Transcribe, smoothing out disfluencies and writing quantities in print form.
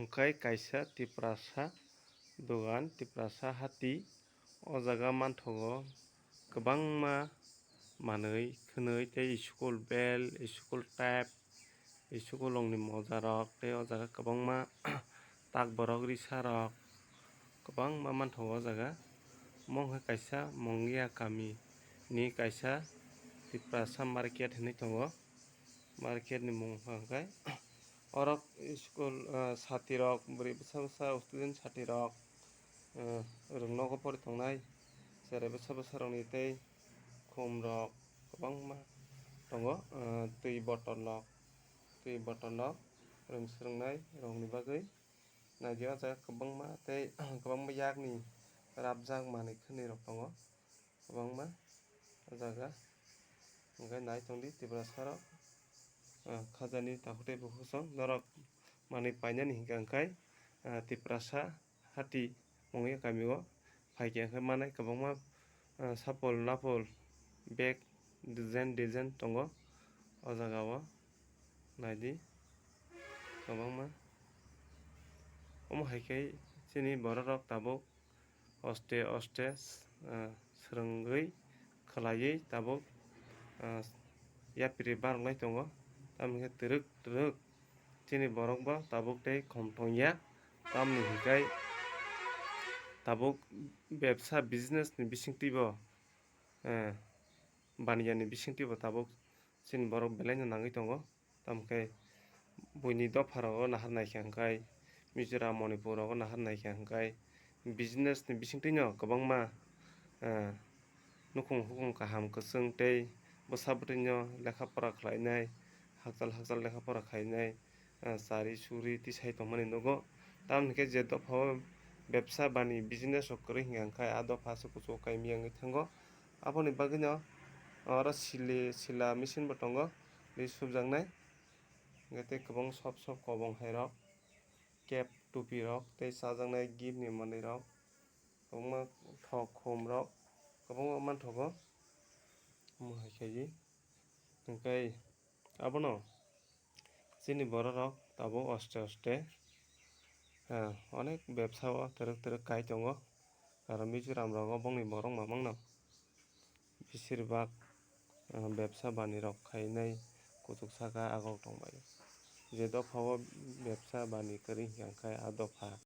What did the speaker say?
hingkay kaisa Tiprasa dogan Tiprasa hati o jaga manthogo kwbangma manui khwnui tei school bel school type school ni moja rok tei o jaga kwbangma tak borok risa rok kwbangma manthogo o jaga omo wngkha kaisa mongia kami ni kaisa Tiprasa market hinui tongo market ni mung wngkha hwnkhe oro school sati rok boroi bwsa bwsa student sati rok nogo pori tongnai cherai bwsa bwsa rok ni tei khum rok kwbangma tongo twi bottle rok rung swrungnai rok ni bagui naidi o jaga kwbangma tei kwbangma yakni rabjak manui khwnui rok tongo kwbangma o jaga hingkhe nai tongdi Tiprasa rok khajani takotei buphuksong norok manui painani hingka hwnkhe Tiprasa hati mongia kami o paikha hwnkhe mane kwbangma sapul napul bag design tongo o jaga o naidi kwbangma omo haikhai chini borok rok tabuk hoste swrwngui khlaiui tabuk yapri baroklai tongo tamoni hwnkhe twrwk chini borok bo tabuk tei khum tongya tamoni hingkhai tabuk bebsa business ni bisingtwi bo baniya ni bisingtwi bo tabuk chini borok belai no nangui tongo tamokhe buini dophar rogo nahar naikha hwnkhe Mizoram Manipur rogo nahar naikha hwnkhe business ni bisingtwi no kwbangma nukhung hukung kaham kwchwng tei bwsa bwtui no lekha pora khlainai hachal lekha pora khlainai chari churi tisai tongmani nugo tamoni hingkhe je dophao bebsa bani business rok kwrwui hingka hwnkhe ah dophha asuk kuchu kaimia wngui thango aboni bagui no oro sila machine bo tongo ree subjaknai tei kwbangma sop kobong hai rok cap tupi rok tei chajaknai gift ni manui rok kwbangma thok khum rok kwbangma manthogo omo haikhai hingkhai abono chini borok rok tabuk oste onek bebsa o twrwk kai tongo karon Mizoram rogo bongni borok mamangno besirbag bebsa bani rok khainai kuchuk saka agok tongbai je dophao bebsa bani kwrwui hingka hwnkhe ah dopha.